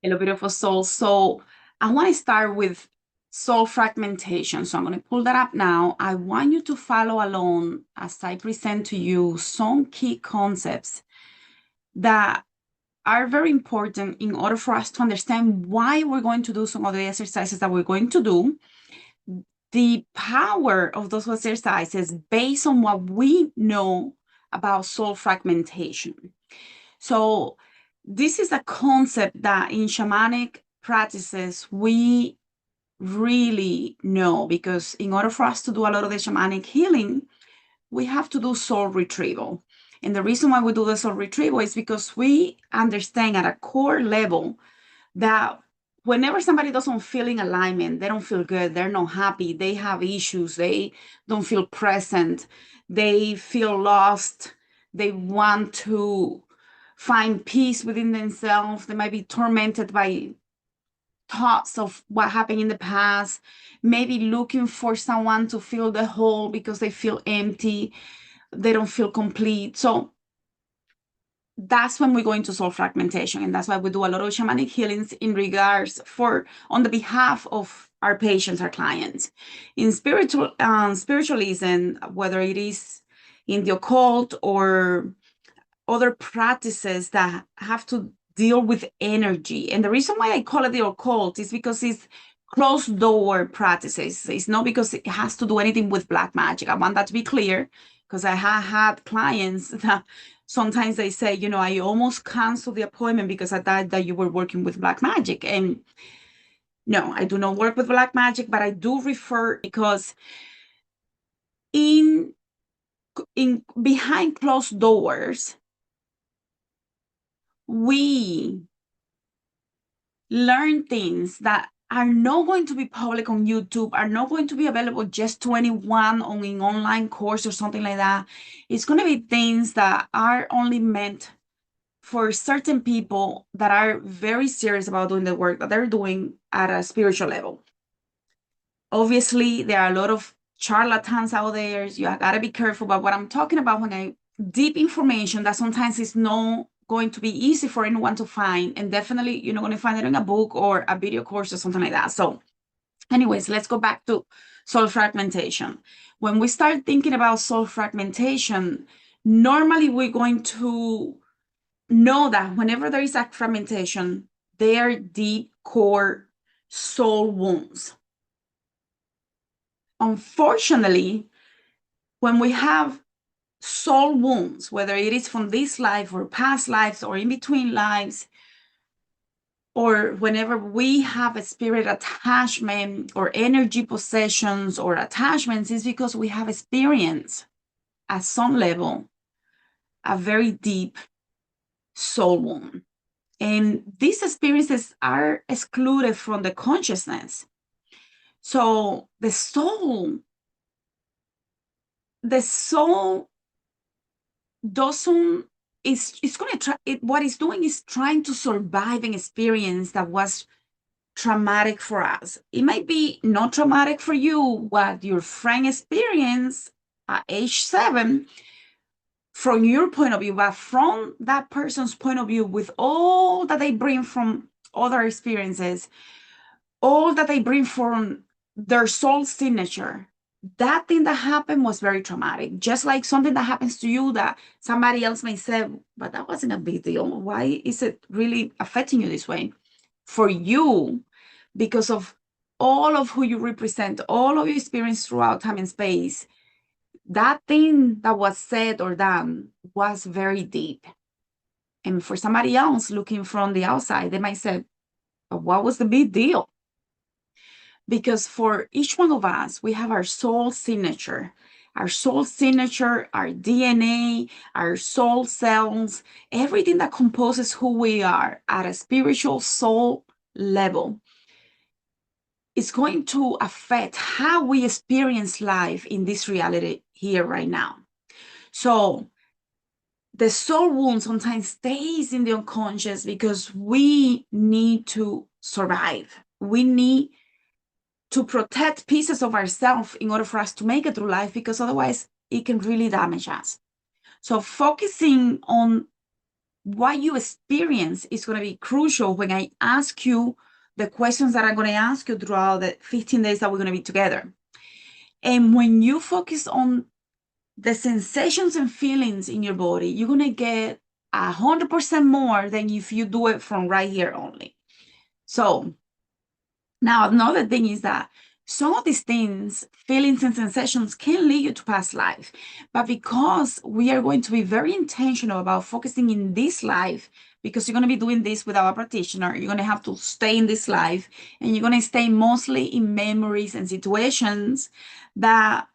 Hello, beautiful soul. So I want to start with soul fragmentation. So I'm going to pull that up now. I want you to follow along as I present to you some key concepts that are very important in order for us to understand why we're going to do some of the exercises that we're going to do, the power of those exercises based on what we know about soul fragmentation. So this is a concept that in shamanic practices we really know, because in order for us to do a lot of the shamanic healing, we have to do soul retrieval. And the reason why we do the soul retrieval is because we understand at a core level that whenever somebody doesn't feel in alignment, they don't feel good, they're not happy, they have issues, they don't feel present, they feel lost, they want to find peace within themselves, they might be tormented by thoughts of what happened in the past, maybe looking for someone to fill the hole because they feel empty, they don't feel complete. So that's when we go into soul fragmentation, and that's why we do a lot of shamanic healings in regards for on the behalf of our patients, our clients. In spiritualism, whether it is in the occult or other practices that have to deal with energy, and the reason why I call it the occult is because it's closed door practices. It's not because it has to do anything with black magic. I want that to be clear, because I have had clients that sometimes they say, I almost canceled the appointment because I thought that you were working with black magic. And no, I do not work with black magic, but I do refer, because in behind closed doors, we learn things that are not going to be public on YouTube, are not going to be available just to anyone on an online course or something like that. It's going to be things that are only meant for certain people that are very serious about doing the work that they're doing at a spiritual level. Obviously, there are a lot of charlatans out there. You got to be careful about what I'm talking about when I deep information that sometimes is not going to be easy for anyone to find. And definitely, you're not going to find it in a book or a video course or something like that. So anyways, let's go back to soul fragmentation. When we start thinking about soul fragmentation, normally we're going to know that whenever there is a fragmentation, they are deep core soul wounds. Unfortunately, when we have soul wounds, whether it is from this life or past lives or in between lives, or whenever we have a spirit attachment or energy possessions or attachments, is because we have experienced at some level a very deep soul wound. And these experiences are excluded from the consciousness. So the soul doesn't, it's going to try, what it's doing is trying to survive an experience that was traumatic for us. It might be not traumatic for you, what your friend experienced at age 7 from your point of view, but from that person's point of view, with all that they bring from other experiences, all that they bring from their soul signature, that thing that happened was very traumatic. Just like something that happens to you that somebody else may say, but that wasn't a big deal. Why is it really affecting you this way? For you, because of all of who you represent, all of your experience throughout time and space, that thing that was said or done was very deep. And for somebody else looking from the outside, they might say, but what was the big deal? Because for each one of us, we have our soul signature. Our soul signature, our DNA, our soul cells, everything that composes who we are at a spiritual soul level is going to affect how we experience life in this reality here right now. So the soul wound sometimes stays in the unconscious because we need to survive. We need to protect pieces of ourselves in order for us to make it through life, because otherwise it can really damage us. So focusing on what you experience is going to be crucial when I ask you the questions that I'm going to ask you throughout the 15 days that we're going to be together. And when you focus on the sensations and feelings in your body, you're going to get 100% more than if you do it from right here only. So now, another thing is that some of these things, feelings and sensations, can lead you to past life. But because we are going to be very intentional about focusing in this life, because you're going to be doing this with our practitioner, you're going to have to stay in this life, and you're going to stay mostly in memories and situations that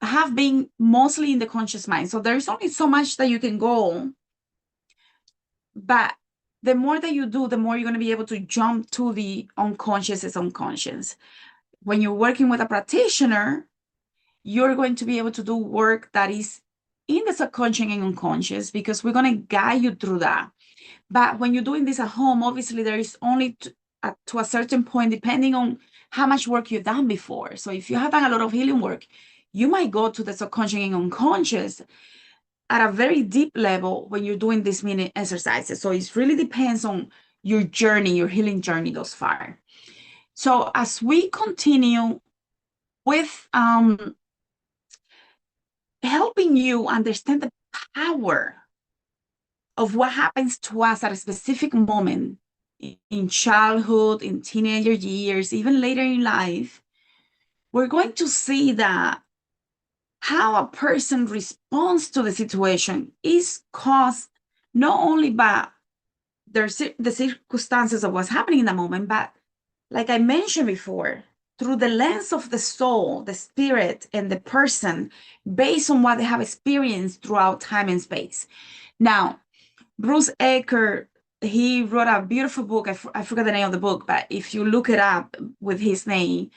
have been mostly in the conscious mind. So there's only so much that you can go, but the more that you do, the more you're going to be able to jump to the unconscious is unconscious. When you're working with a practitioner, you're going to be able to do work that is in the subconscious and unconscious, because we're going to guide you through that. But when you're doing this at home, obviously there is only to a certain point, depending on how much work you've done before. So if you have done a lot of healing work, you might go to the subconscious and unconscious at a very deep level when you're doing these mini exercises. So it really depends on your journey, your healing journey thus far. So as we continue with helping you understand the power of what happens to us at a specific moment in childhood, in teenager years, even later in life, we're going to see that how a person responds to the situation is caused not only by the circumstances of what's happening in the moment, but like I mentioned before, through the lens of the soul, the spirit, and the person, based on what they have experienced throughout time and space. Now, Bruce Ecker, he wrote a beautiful book. I forgot the name of the book, but if you look it up with his name,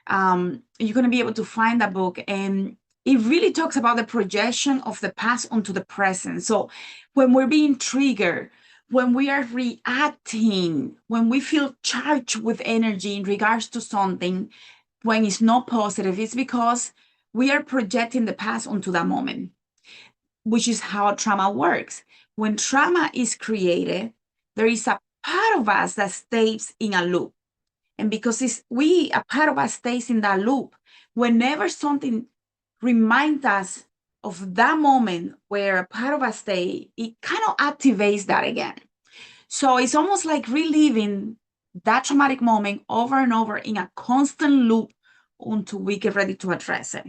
you're going to be able to find that book. And it really talks about the projection of the past onto the present. So when we're being triggered, when we are reacting, when we feel charged with energy in regards to something, when it's not positive, it's because we are projecting the past onto that moment, which is how trauma works. When trauma is created, there is a part of us that stays in a loop. And because a part of us stays in that loop, whenever something reminds us of that moment where a part of us stay, it kind of activates that again. So it's almost like reliving that traumatic moment over and over in a constant loop until we get ready to address it.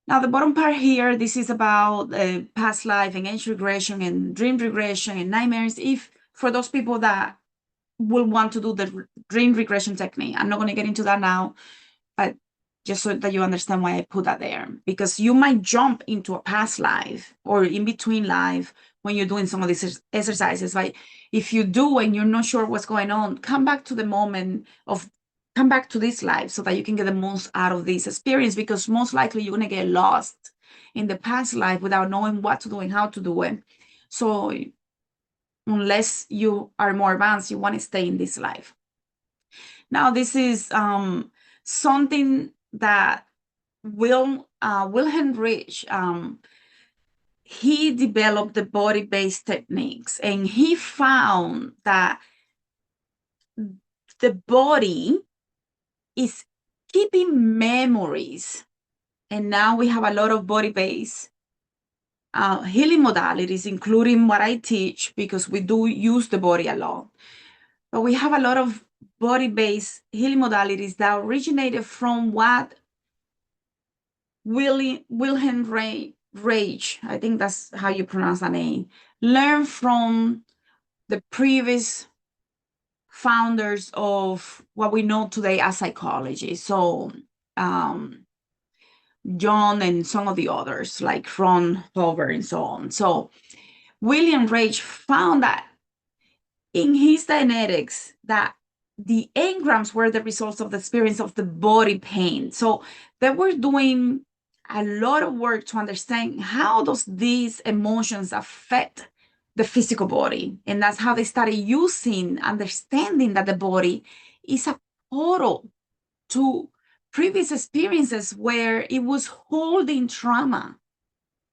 Now, the bottom part here, this is about past life and age regression and dream regression and nightmares. If for those people that will want to do the dream regression technique, I'm not going to get into that now, but just so that you understand why I put that there, because you might jump into a past life or in between life when you're doing some of these exercises. Like if you do and you're not sure what's going on, come back to this life so that you can get the most out of this experience, because most likely you're going to get lost in the past life without knowing what to do and how to do it. So unless you are more advanced, you want to stay in this life. Now, this is something that Wilhelm Reich, he developed the body-based techniques, and he found that the body is keeping memories. And now we have a lot of body-based healing modalities, including what I teach, because we do use the body a lot. But we have a lot of body-based healing modalities that originated from what Wilhelm Reich, I think that's how you pronounce that name, learned from the previous founders of what we know today as psychology. So John and some of the others, like Ron Hover and so on. So William Reich found that in his genetics that the engrams were the results of the experience of the body pain. So they were doing a lot of work to understand how does these emotions affect the physical body. And that's how they started understanding that the body is a portal to previous experiences where it was holding trauma.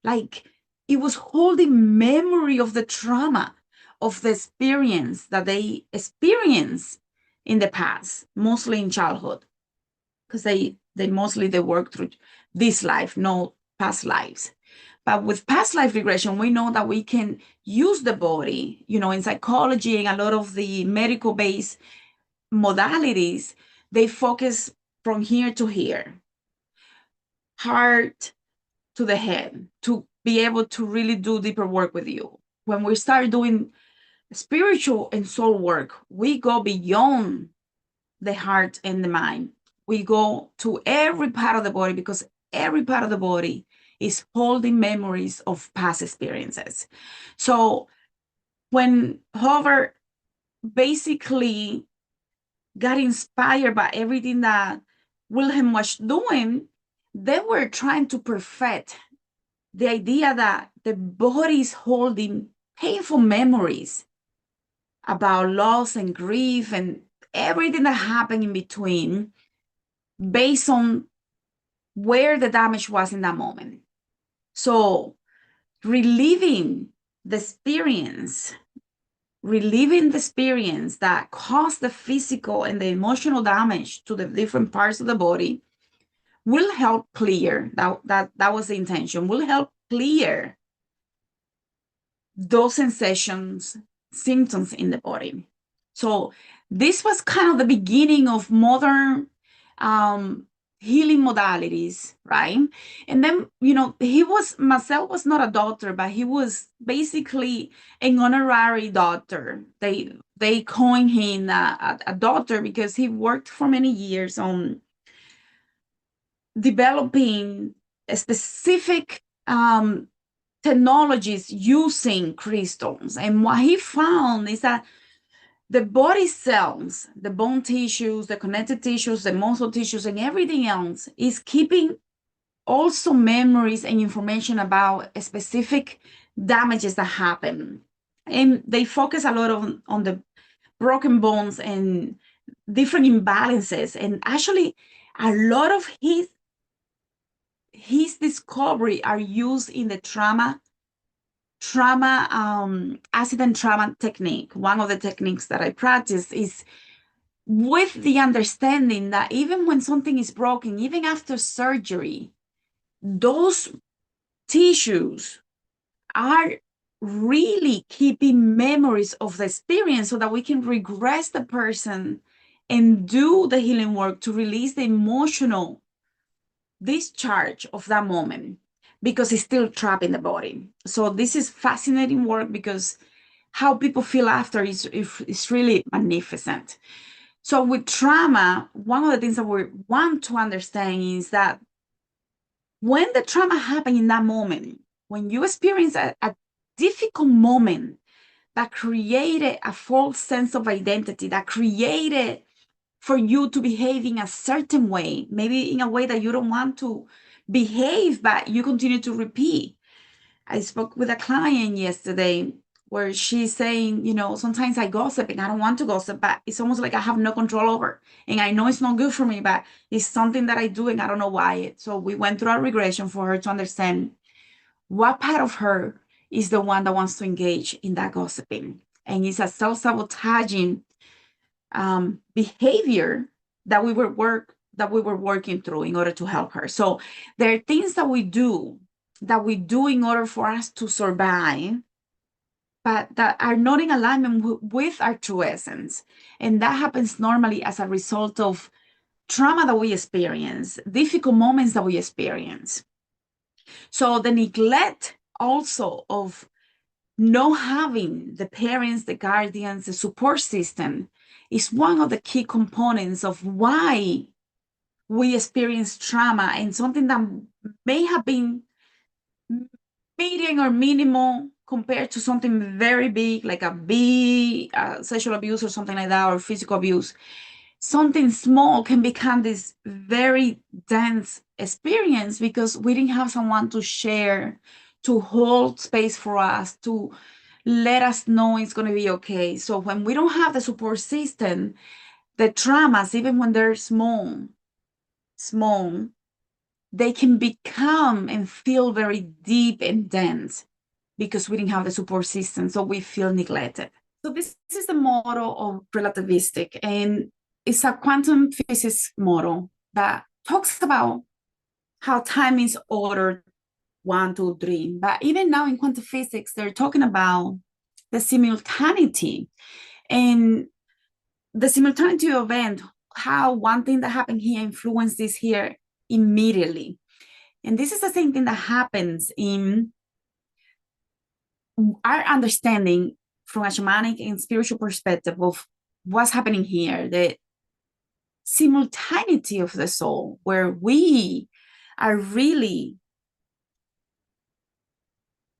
Like it was holding memory of the trauma, of the experience that they experienced in the past, mostly in childhood, because they mostly they work through this life, no past lives. But with past life regression, we know that we can use the body, in psychology and a lot of the medical based modalities, they focus from here to here, heart to the head, to be able to really do deeper work with you. When we start doing spiritual and soul work, we go beyond the heart and the mind. We go to every part of the body because every part of the body is holding memories of past experiences. So when Hover basically got inspired by everything that Wilhelm was doing, they were trying to perfect the idea that the body is holding painful memories about loss and grief and everything that happened in between based on where the damage was in that moment. So reliving the experience, that caused the physical and the emotional damage to the different parts of the body will help clear, that was the intention, will help clear those sensations, symptoms in the body. So this was kind of the beginning of modern healing modalities, right? And then, Marcel was not a doctor, but he was basically an honorary doctor. They coined him a doctor because he worked for many years on developing a specific technologies using crystals. And what he found is that the body cells, the bone tissues, the connective tissues, the muscle tissues, and everything else is keeping also memories and information about specific damages that happen. And they focus a lot on the broken bones and different imbalances. And actually, a lot of his discovery are used in the accident trauma technique. One of the techniques that I practice is with the understanding that even when something is broken, even after surgery, those tissues are really keeping memories of the experience so that we can regress the person and do the healing work to release the emotional discharge of that moment because it's still trapped in the body. So this is fascinating work because how people feel after is really magnificent. So with trauma, one of the things that we want to understand is that when the trauma happened in that moment, when you experience a difficult moment that created a false sense of identity, that created for you to behave in a certain way, maybe in a way that you don't want to behave, but you continue to repeat. I spoke with a client yesterday where she's saying, sometimes I gossip and I don't want to gossip, but it's almost like I have no control over. And I know it's not good for me, but it's something that I do and I don't know why. So we went through a regression for her to understand what part of her is the one that wants to engage in that gossiping. And it's a self-sabotaging behavior that we were working through in order to help her. So there are things that we do in order for us to survive, but that are not in alignment with our true essence. And that happens normally as a result of trauma that we experience, difficult moments that we experience. So the neglect also of not having the parents, the guardians, the support system is one of the key components of why we experience trauma, and something that may have been medium or minimal compared to something very big, like a big sexual abuse or something like that, or physical abuse. Something small can become this very dense experience because we didn't have someone to share, to hold space for us, to let us know it's going to be okay. So when we don't have the support system, the traumas, even when they're small, they can become and feel very deep and dense. because we didn't have the support system, so we feel neglected. So this is the model of relativistic, and it's a quantum physics model that talks about how time is ordered 1, 2, 3. But even now in quantum physics, they're talking about the simultaneity, and the simultaneity of event, how one thing that happened here influenced this here immediately. And this is the same thing that happens in our understanding from a shamanic and spiritual perspective of what's happening here, the simultaneity of the soul, where we are really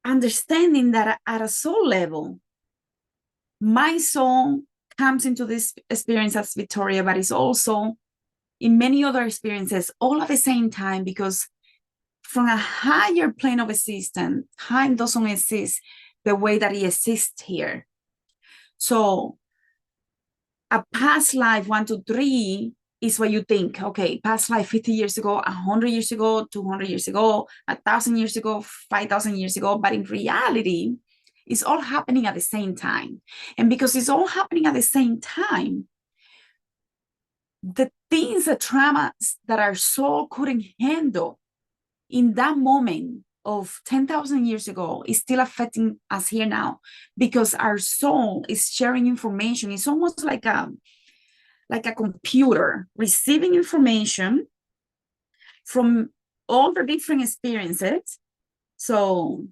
understanding that at a soul level, my soul comes into this experience as Victoria, but it's also in many other experiences all at the same time, because from a higher plane of existence, time doesn't exist the way that it exists here. So a past life 1, 2, 3 is what you think. Okay, past life 50 years ago, 100 years ago, 200 years ago, 1,000 years ago, 5,000 years ago. But in reality, it's all happening at the same time. And because it's all happening at the same time, the things, the traumas that our soul couldn't handle in that moment of 10,000 years ago is still affecting us here now, because our soul is sharing information. It's almost like a computer receiving information from all the different experiences. So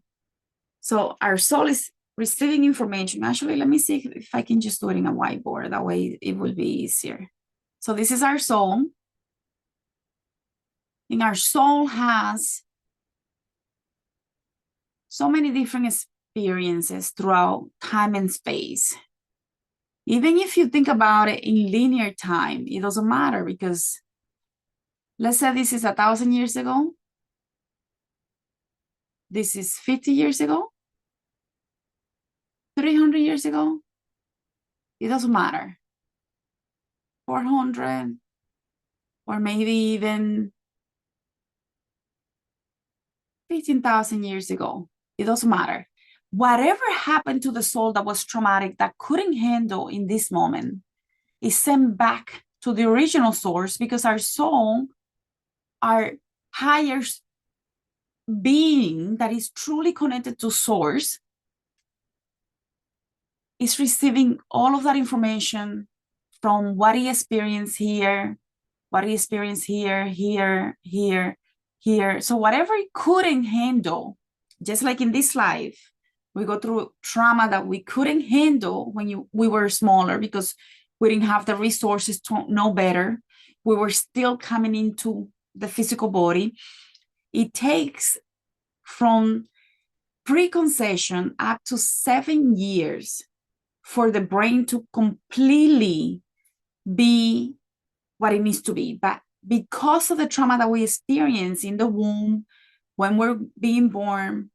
our soul is receiving information. Actually, let me see if I can just do it in a whiteboard. That way it will be easier. So this is our soul. And our soul has so many different experiences throughout time and space. Even if you think about it in linear time, it doesn't matter, because let's say this is 1,000 years ago. This is 50 years ago, 300 years ago. It doesn't matter. 400, or maybe even 15,000 years ago. It doesn't matter. Whatever happened to the soul that was traumatic, that couldn't handle in this moment, is sent back to the original source, because our soul, our higher being that is truly connected to source, is receiving all of that information from what he experienced here, what he experienced here, here, here, here. So whatever he couldn't handle, just like in this life, we go through trauma that we couldn't handle when we were smaller, because we didn't have the resources to know better. We were still coming into the physical body. It takes from preconception up to 7 years for the brain to completely be what it needs to be. But because of the trauma that we experience in the womb, when we're being born,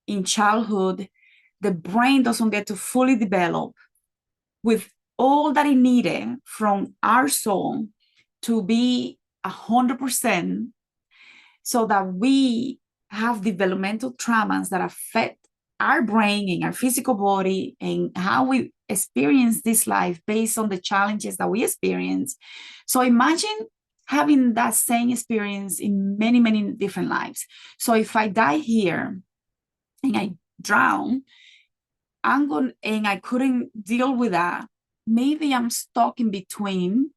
in childhood, the brain doesn't get to fully develop with all that it needed from our soul to be 100%, so that we have developmental traumas that affect our brain and our physical body, and how we experience this life based on the challenges that we experience. So imagine having that same experience in many, many different lives. So if I die here and I drown, and I couldn't deal with that, maybe I'm stuck in between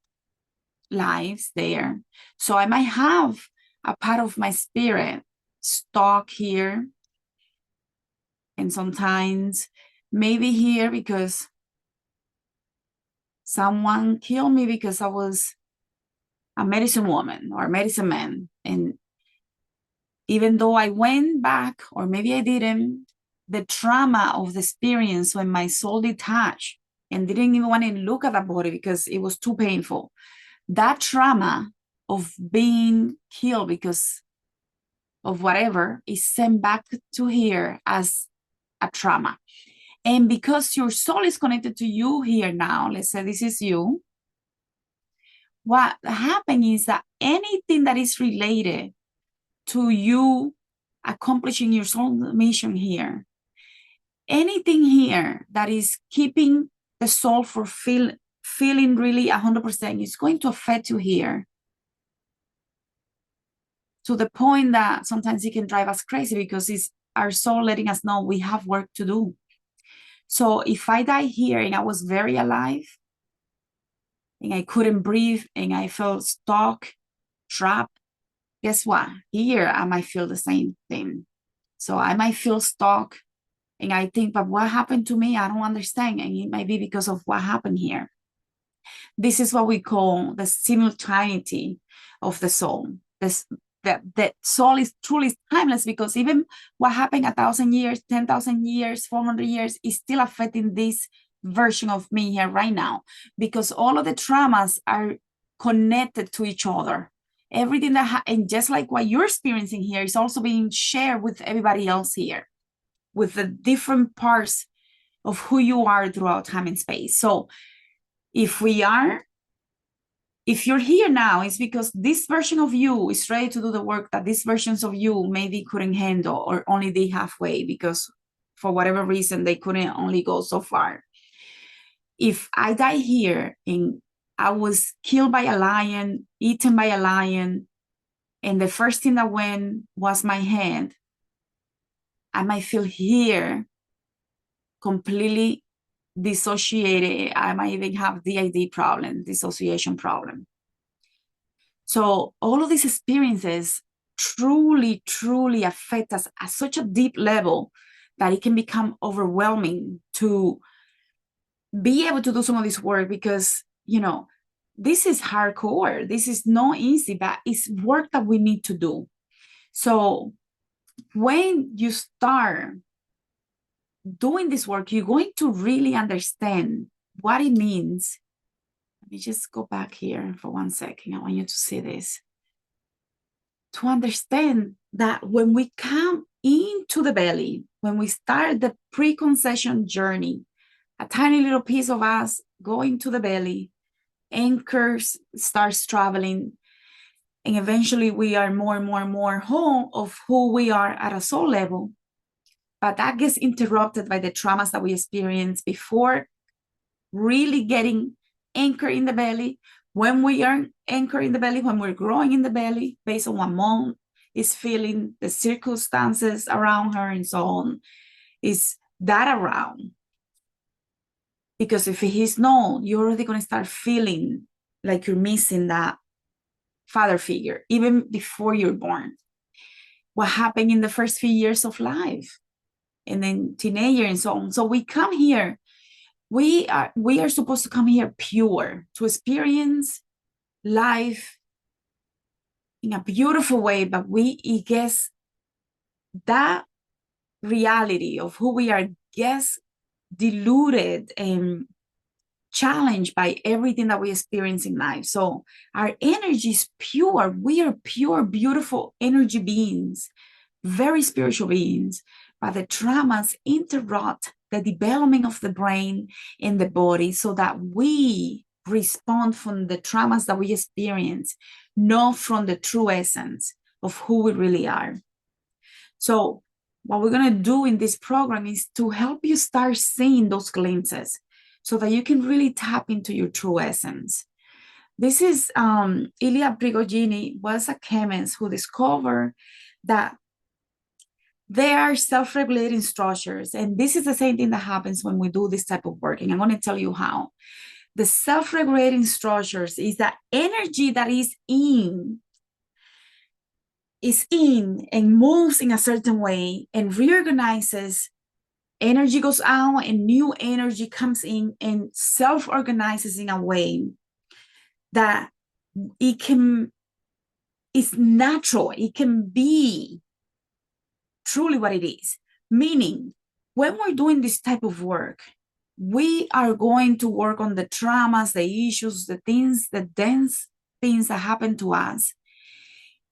lives there. So I might have a part of my spirit stuck here, and sometimes maybe here because someone killed me because I was a medicine woman or a medicine man. And even though I went back, or maybe I didn't, the trauma of the experience when my soul detached and didn't even want to look at that body because it was too painful, that trauma of being killed because of whatever is sent back to here as a trauma. And because your soul is connected to you here now, let's say this is you, what happened is that anything that is related to you accomplishing your soul mission here anything here that is keeping the soul for feeling really 100% is going to affect you here, to the point that sometimes it can drive us crazy, because it's our soul letting us know we have work to do. So if I die here and I was very alive and I couldn't breathe and I felt stuck, trapped, guess what? Here I might feel the same thing. So I might feel stuck and I think, but what happened to me? I don't understand. And it might be because of what happened here. This is what we call the simultaneity of the soul. That soul is truly timeless, because even what happened 1,000 years, 10,000 years, 400 years is still affecting this version of me here right now, because all of the traumas are connected to each other. Everything and just like what you're experiencing here is also being shared with everybody else here, with the different parts of who you are throughout time and space. So if you're here now, it's because this version of you is ready to do the work that these versions of you maybe couldn't handle, or only did halfway, because for whatever reason they couldn't only go so far. If I die here and I was killed by a lion, eaten by a lion, and the first thing that went was my hand, I might feel here completely dissociated. I might even have DID problem, dissociation problem. So all of these experiences truly, truly affect us at such a deep level that it can become overwhelming to be able to do some of this work, because, this is hardcore. This is not easy, but it's work that we need to do. So when you start doing this work, you're going to really understand what it means. Let me just go back here for 1 second. I want you to see this. To understand that when we come into the belly, when we start the preconception journey, a tiny little piece of us going to the belly, anchors starts traveling, and eventually we are more and more and more whole of who we are at a soul level. But that gets interrupted by the traumas that we experienced before really getting anchored in the belly. When we are anchored in the belly, when we're growing in the belly, based on what mom is feeling, the circumstances around her and so on, is that around? Because if he's no, you're already going to start feeling like you're missing that father figure, even before you're born. What happened in the first few years of life, and then teenager and so on. So we come here, we are supposed to come here pure, to experience life in a beautiful way, but it gets that reality of who we are gets diluted and challenged by everything that we experience in life. So our energy is pure. We are pure, beautiful energy beings, very spiritual beings, but the traumas interrupt the development of the brain and the body, so that we respond from the traumas that we experience, not from the true essence of who we really are. So what we're going to do in this program is to help you start seeing those glimpses, so that you can really tap into your true essence. This is Ilya Prigogine was a chemist who discovered that there are self-regulating structures. And this is the same thing that happens when we do this type of work. And I'm going to tell you how. The self-regulating structures is that energy that is in and moves in a certain way and reorganizes. Energy goes out and new energy comes in and self-organizes in a way that it's natural. It can be truly what it is. Meaning, when we're doing this type of work, we are going to work on the traumas, the issues, the dense things that happen to us.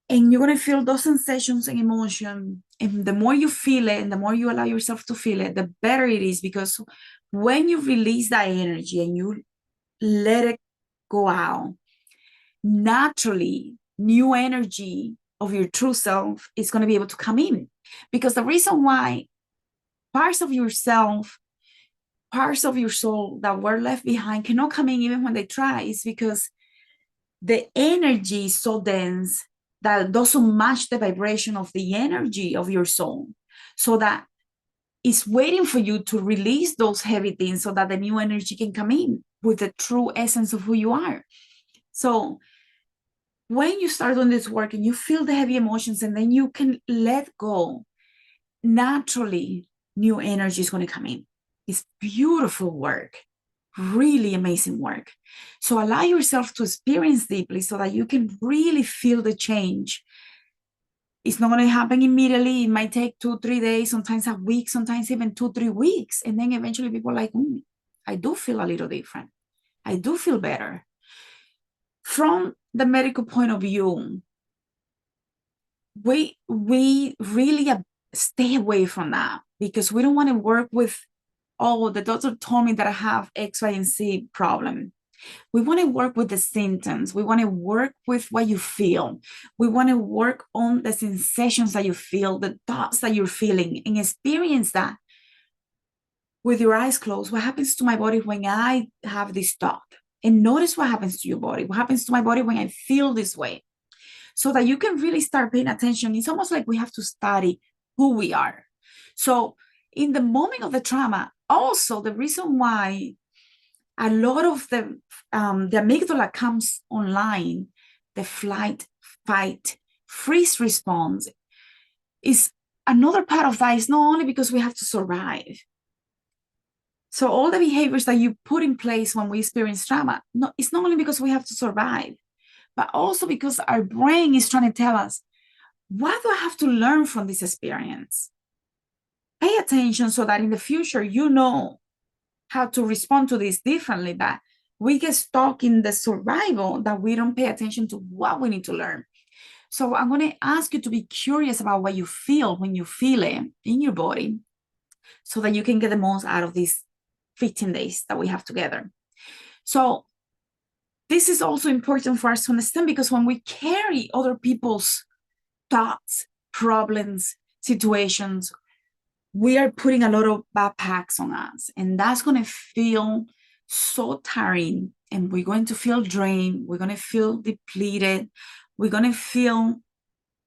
And you're going to feel those sensations and emotion. And the more you feel it and the more you allow yourself to feel it, the better it is. Because when you release that energy and you let it go out, naturally, new energy of your true self is going to be able to come in. Because the reason why parts of yourself, parts of your soul that were left behind cannot come in even when they try. It's because the energy is so dense that it doesn't match the vibration of the energy of your soul. So that it's waiting for you to release those heavy things so that the new energy can come in with the true essence of who you are. So when you start doing this work and you feel the heavy emotions and then you can let go, naturally, new energy is going to come in. It's beautiful work, really amazing work. So allow yourself to experience deeply so that you can really feel the change. It's not going to happen immediately. It might take 2-3 days, sometimes a week, sometimes even 2-3 weeks. And then eventually people are like, I do feel a little different. I do feel better. From the medical point of view, we really stay away from that because we don't want to work with, oh, the doctor told me that I have X, Y, and Z problem. We want to work with the symptoms. We want to work with what you feel. We want to work on the sensations that you feel, the thoughts that you're feeling, and experience that with your eyes closed. What happens to my body when I have this thought? And notice what happens to your body. What happens to my body when I feel this way? So that you can really start paying attention. It's almost like we have to study who we are. So in the moment of the trauma, also the reason why a lot of the amygdala comes online, the flight, fight, freeze response, is another part of that. Is not only because we have to survive. So all the behaviors that you put in place when we experience trauma, no, it's not only because we have to survive, but also because our brain is trying to tell us, what do I have to learn from this experience? Pay attention so that in the future, you know how to respond to this differently. But we get stuck in the survival that we don't pay attention to what we need to learn. So I'm going to ask you to be curious about what you feel when you feel it in your body so that you can get the most out of these 15 days that we have together. So this is also important for us to understand because when we carry other people's thoughts, problems, situations, we are putting a lot of backpacks on us. And that's going to feel so tiring. And we're going to feel drained. We're going to feel depleted. We're going to feel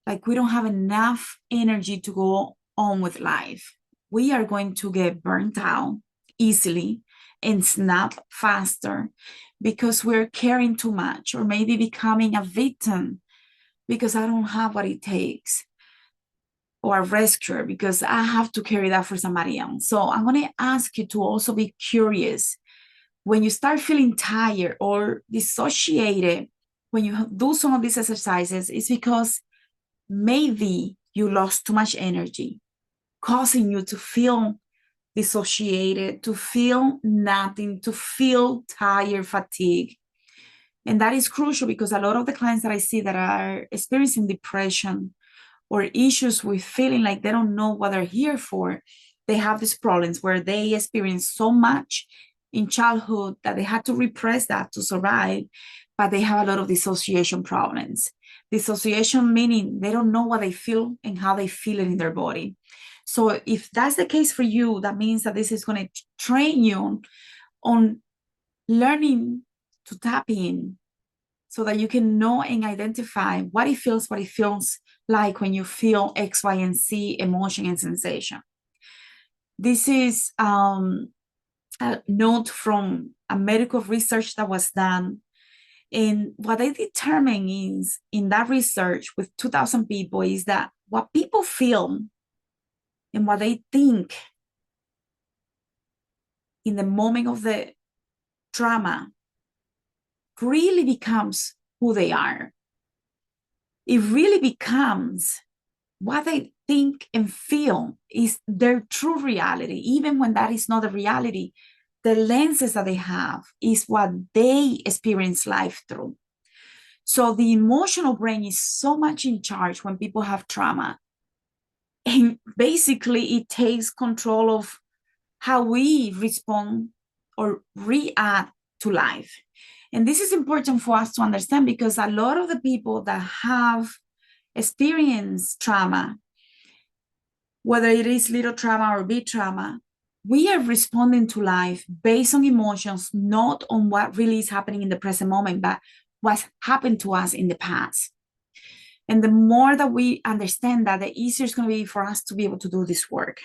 like we don't have enough energy to go on with life. We are going to get burnt out easily and snap faster because we're carrying too much or maybe becoming a victim because I don't have what it takes, or a rescuer because I have to carry that for somebody else. So I'm going to ask you to also be curious when you start feeling tired or dissociated. When you do some of these exercises, it's because maybe you lost too much energy, causing you to feel dissociated, to feel nothing, to feel tired, fatigue. And that is crucial because a lot of the clients that I see that are experiencing depression or issues with feeling like they don't know what they're here for, they have these problems where they experience so much in childhood that they had to repress that to survive, but they have a lot of dissociation problems. Dissociation meaning they don't know what they feel and how they feel it in their body. So if that's the case for you, that means that this is going to train you on learning to tap in so that you can know and identify what it feels like when you feel X, Y, and Z emotion and sensation. This is a note from a medical research that was done. And what they determined is in that research with 2,000 people is that what people feel and what they think in the moment of the trauma really becomes who they are. It really becomes what they think and feel is their true reality. Even when that is not the reality, the lenses that they have is what they experience life through. So the emotional brain is so much in charge when people have trauma. And basically, it takes control of how we respond or react to life. And this is important for us to understand because a lot of the people that have experienced trauma, whether it is little trauma or big trauma, we are responding to life based on emotions, not on what really is happening in the present moment, but what's happened to us in the past. And the more that we understand that, the easier it's going to be for us to be able to do this work.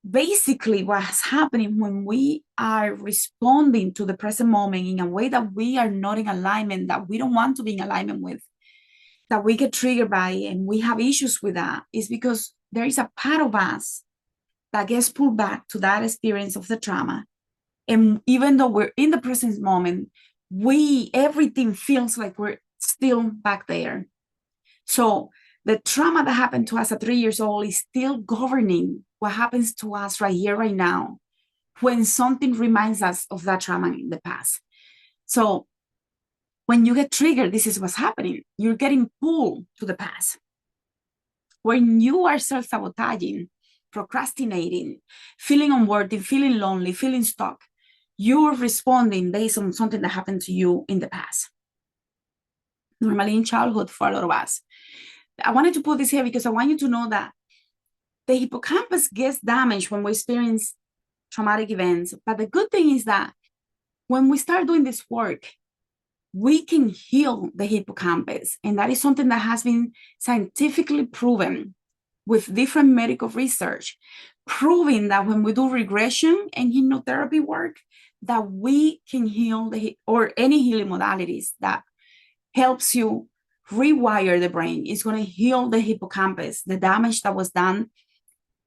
Basically, what's happening when we are responding to the present moment in a way that we are not in alignment, that we don't want to be in alignment with, that we get triggered by, and we have issues with that, is because there is a part of us that gets pulled back to that experience of the trauma. And even though we're in the present moment, everything feels like we're still back there. So the trauma that happened to us at 3 years old is still governing what happens to us right here, right now, when something reminds us of that trauma in the past. So when you get triggered, this is what's happening. You're getting pulled to the past. When you are self-sabotaging, procrastinating, feeling unworthy, feeling lonely, feeling stuck, you're responding based on something that happened to you in the past. Normally in childhood for a lot of us. I wanted to put this here because I want you to know that the hippocampus gets damaged when we experience traumatic events. But the good thing is that when we start doing this work, we can heal the hippocampus. And that is something that has been scientifically proven with different medical research, proving that when we do regression and hypnotherapy work, that we can heal or any healing modalities that helps you rewire the brain. It's going to heal the hippocampus, the damage that was done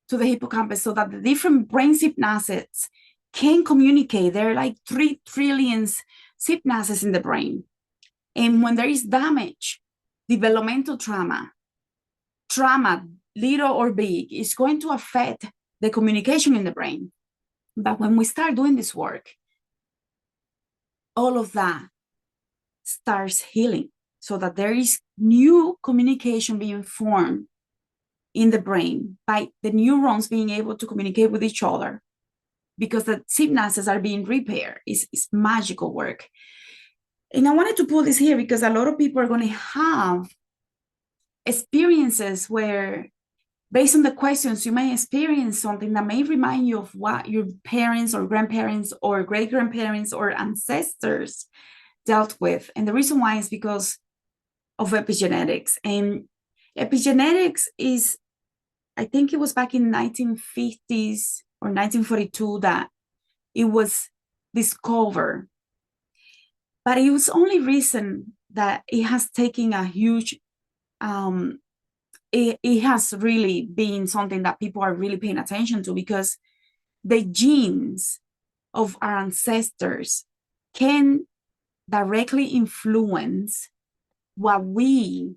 to the hippocampus, so that the different brain synapses can communicate. There are like 3 trillion synapses in the brain. And when there is damage, developmental trauma, little or big, is going to affect the communication in the brain. But when we start doing this work, all of that starts healing, so that there is new communication being formed in the brain by the neurons being able to communicate with each other, because the synapses are being repaired. It's magical work. And I wanted to put this here because a lot of people are going to have experiences where, based on the questions, you may experience something that may remind you of what your parents or grandparents or great-grandparents or ancestors dealt with. And the reason why is because of epigenetics. And epigenetics is, I think it was back in 1950s or 1942 that it was discovered. But it was only recent that it has taken a huge, it has really been something that people are really paying attention to, because the genes of our ancestors can directly influence what we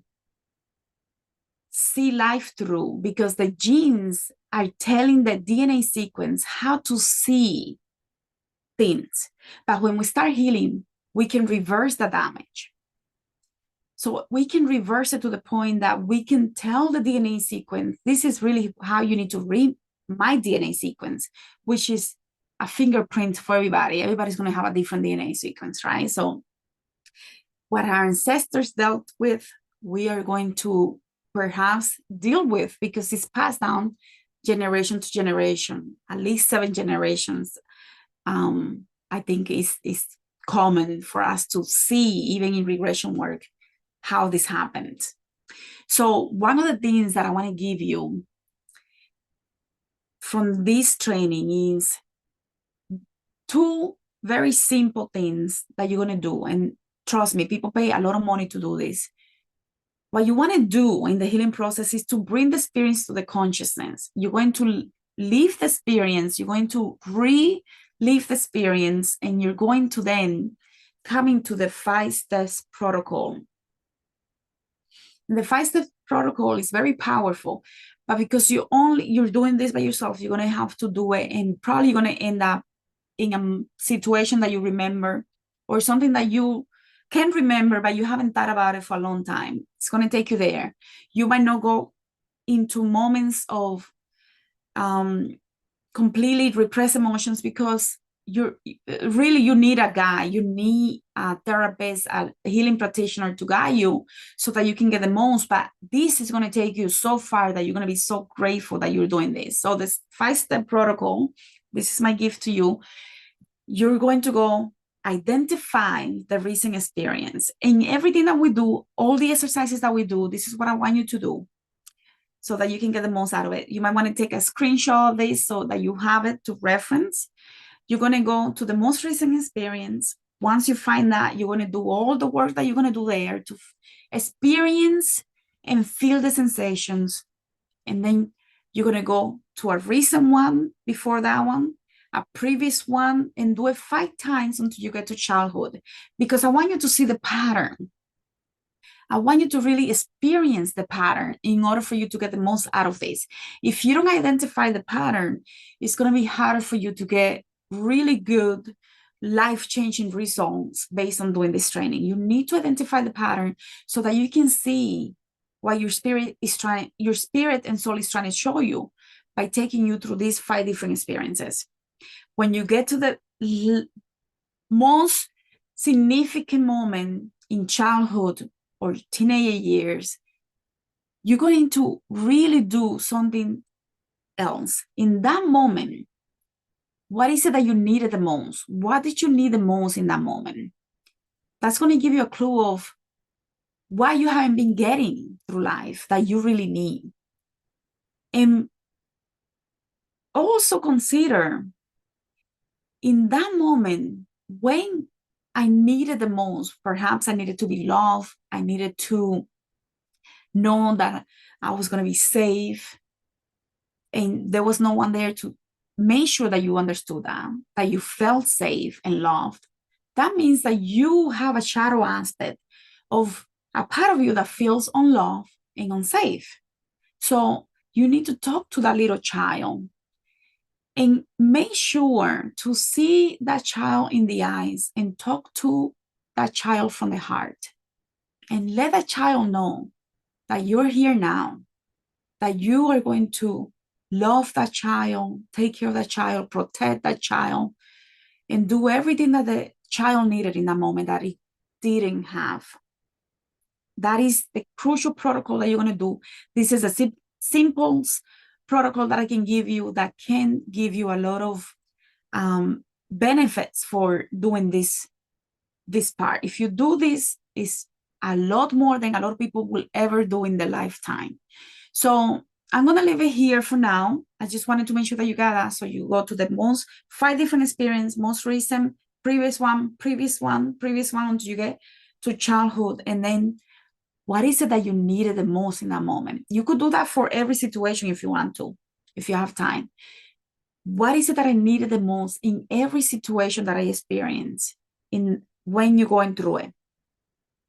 see life through, because the genes are telling the DNA sequence how to see things. But when we start healing, we can reverse the damage. So we can reverse it to the point that we can tell the DNA sequence, this is really how you need to read my DNA sequence, which is a fingerprint for everybody. Everybody's going to have a different DNA sequence, right? So what our ancestors dealt with, we are going to perhaps deal with, because it's passed down generation to generation, at least 7 generations. I think is common for us to see, even in regression work, how this happened. So one of the things that I want to give you from this training is 2 very simple things that you're going to do. And trust me, people pay a lot of money to do this. What you want to do in the healing process is to bring the experience to the consciousness. You're going to live the experience. You're going to relive the experience, and you're going to then come into the 5 steps protocol. And the 5 steps protocol is very powerful, but because you're doing this by yourself, you're going to have to do it, and probably you're going to end up in a situation that you remember, or something that you can remember, but you haven't thought about it for a long time. It's going to take you there. You might not go into moments of completely repressed emotions, because you need a guide. You need a therapist, a healing practitioner to guide you so that you can get the most. But this is going to take you so far that you're going to be so grateful that you're doing this. So this 5-step protocol, this is my gift to you. You're going to go identify the recent experience. In everything that we do, all the exercises that we do, this is what I want you to do so that you can get the most out of it. You might want to take a screenshot of this so that you have it to reference. You're going to go to the most recent experience. Once you find that, you're going to do all the work that you're going to do there to experience and feel the sensations. And then you're going to go to a recent one before that one, a previous one, and do it 5 times until you get to childhood. Because I want you to see the pattern. I want you to really experience the pattern in order for you to get the most out of this. If you don't identify the pattern, it's going to be harder for you to get really good life-changing results based on doing this training. You need to identify the pattern so that you can see what your spirit and soul is trying to show you by taking you through these 5 different experiences. When you get to the most significant moment in childhood or teenage years, you're going to really do something else. In that moment, what is it that you needed the most? What did you need the most in that moment? That's going to give you a clue of what you haven't been getting through life that you really need. And also consider in that moment when I needed the most, perhaps I needed to be loved, I needed to know that I was going to be safe, and there was no one there to make sure that you understood that you felt safe and loved. That means that you have a shadow aspect of a part of you that feels unloved and unsafe. So you need to talk to that little child and make sure to see that child in the eyes and talk to that child from the heart. And let that child know that you're here now, that you are going to love that child, take care of that child, protect that child, and do everything that the child needed in that moment that it didn't have. That is the crucial protocol that you're going to do. This is a simple protocol that I can give you that can give you a lot of benefits for doing this part. If you do this, it's a lot more than a lot of people will ever do in their lifetime. So I'm going to leave it here for now. I just wanted to make sure that you got that. So you go to the most 5 different experience, most recent, previous one, until you get to childhood. And then what is it that you needed the most in that moment? You could do that for every situation if you want to, if you have time. What is it that I needed the most in every situation that I experienced when you're going through it?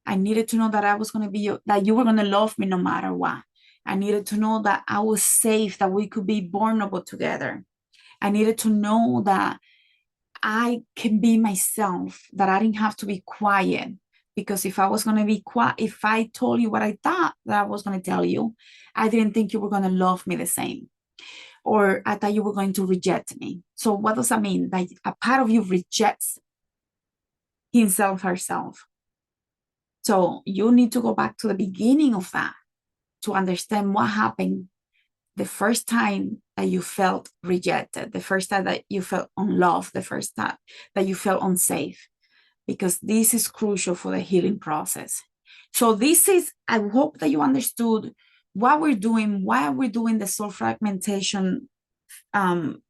I needed to know that I was going to be, that you were going to love me no matter what. I needed to know that I was safe, that we could be vulnerable together. I needed to know that I can be myself, that I didn't have to be quiet. Because if I was going to be quiet, if I told you what I thought that I was going to tell you, I didn't think you were going to love me the same. Or I thought you were going to reject me. So what does that mean? That a part of you rejects himself, herself. So you need to go back to the beginning of that to understand what happened the first time that you felt rejected, the first time that you felt unloved, the first time that you felt unsafe, because this is crucial for the healing process. So this is, I hope that you understood what we're doing, why we're doing the soul fragmentation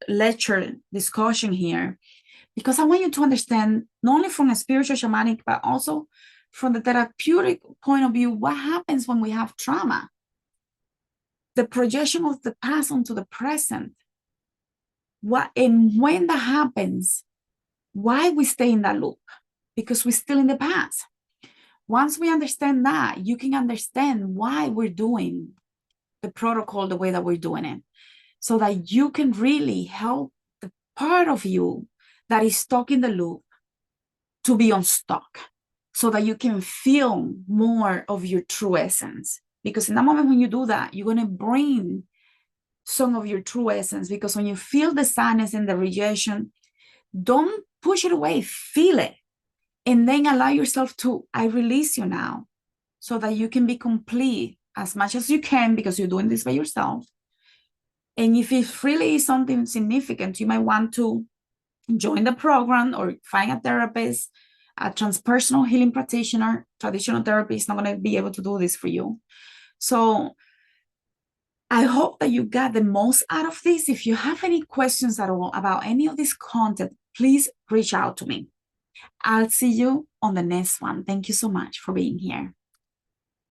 lecture discussion here, because I want you to understand, not only from a spiritual shamanic, but also from the therapeutic point of view, what happens when we have trauma. The projection of the past onto the present. And when that happens, why we stay in that loop? Because we're still in the past. Once we understand that, you can understand why we're doing the protocol the way that we're doing it, so that you can really help the part of you that is stuck in the loop to be unstuck, so that you can feel more of your true essence. Because in that moment when you do that, you're going to bring some of your true essence. Because when you feel the sadness and the rejection, Don't push it away, feel it. And then allow yourself to, I release you now, so that you can be complete as much as you can, because you're doing this by yourself. And if it really is something significant, you might want to join the program or find a therapist, a transpersonal healing practitioner. Traditional therapy is not going to be able to do this for you. So I hope that you got the most out of this. If you have any questions at all about any of this content, please reach out to me. I'll see you on the next one. Thank you so much for being here.